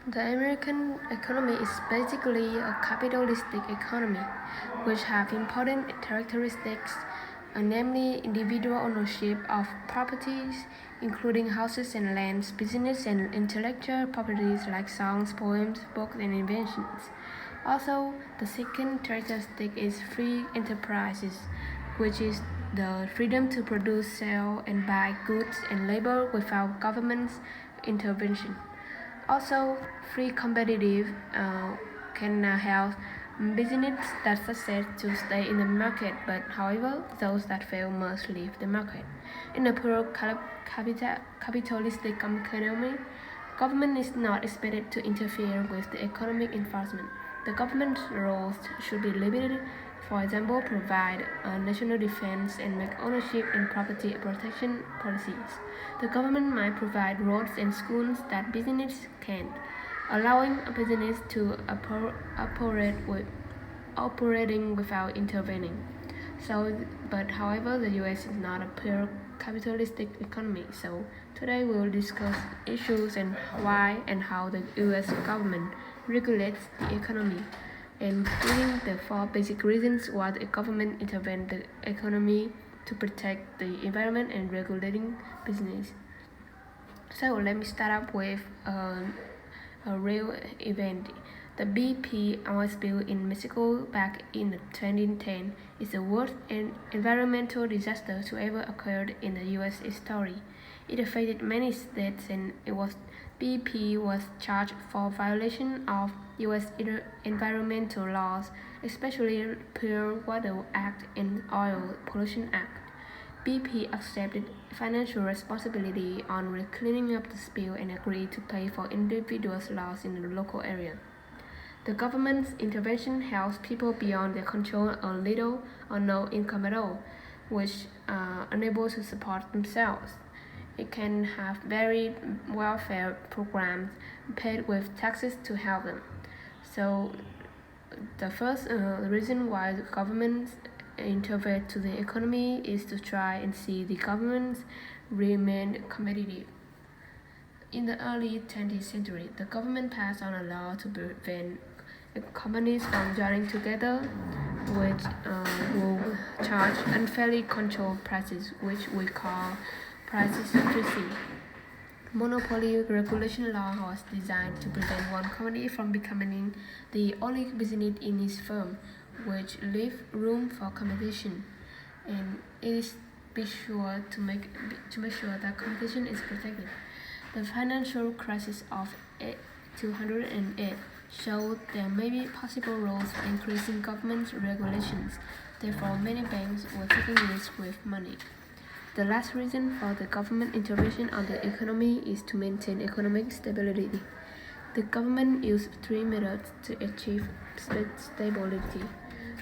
The American economy is basically a capitalistic economy, which have important characteristics, namely individual ownership of properties, including houses and lands, business and intellectual properties like songs, poems, books, and inventions. Also, the second characteristic is free enterprises, which is the freedom to produce, sell, and buy goods and labor without government intervention. Also, free competitive can help business that succeed to stay in the market, but however, those that fail must leave the market. In a pure capitalistic economy, government is not expected to interfere with the economic enforcement. The government's roles should be limited, for example, provide national defense and make ownership and property protection policies. The government might provide roads and schools that business can't, allowing a business to operating without intervening. But however, the U.S. is not a pure capitalistic economy. So today we will discuss issues and why and how the U.S. government regulates the economy, including the four basic reasons why the government intervenes the economy to protect the environment and regulating business. So let me start up with a real event. The BP oil spill in Mexico back in 2010 is the worst environmental disaster to ever occur in the U.S. history. It affected many states and BP was charged for violation of U.S. environmental laws, especially Pure Water Act and Oil Pollution Act. BP accepted financial responsibility on cleaning up the spill and agreed to pay for individuals' loss in the local area. The government's intervention helps people beyond their control a little or no income at all, which are unable to support themselves. It can have varied welfare programs paid with taxes to help them. So, the first reason why the government intervene to the economy is to try and see the governments remain competitive. In the early 20th century, the government passed on a law to prevent companies from joining together, which will charge unfairly controlled prices, which we call price secrecy. Monopoly regulation law was designed to prevent one company from becoming the only business in its firm, which leave room for competition, and it is be sure to make sure that competition is protected. The financial crisis of 2008 showed there may be possible roles for increasing government regulations. Therefore, many banks were taking risks with money. The last reason for the government intervention on the economy is to maintain economic stability. The government used three methods to achieve stability.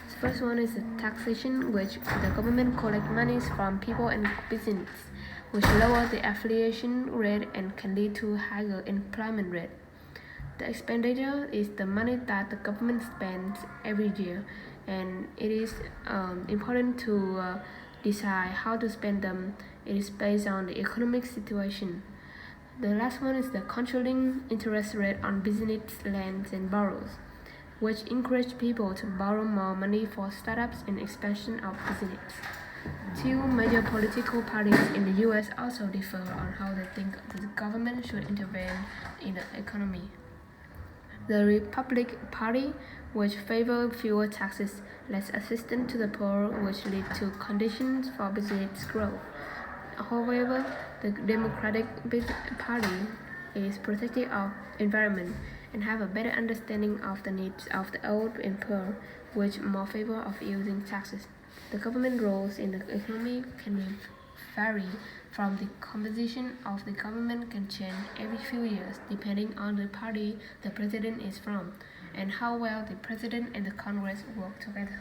The first one is the taxation, which the government collects monies from people and business, which lower the affiliation rate and can lead to higher employment rate. The expenditure is the money that the government spends every year, and it is important to decide how to spend them. It is based on the economic situation. The last one is the controlling interest rate on business loans and borrows, which encourage people to borrow more money for startups and expansion of business. Two major political parties in the U.S. also differ on how they think the government should intervene in the economy. The Republican Party, which favors fewer taxes, less assistance to the poor, which lead to conditions for business growth. However, the Democratic Party is protective of environment and have a better understanding of the needs of the old and poor, which more favor of using taxes. The government roles in the economy can vary from the composition of the government can change every few years depending on the party the president is from and how well the president and the Congress work together.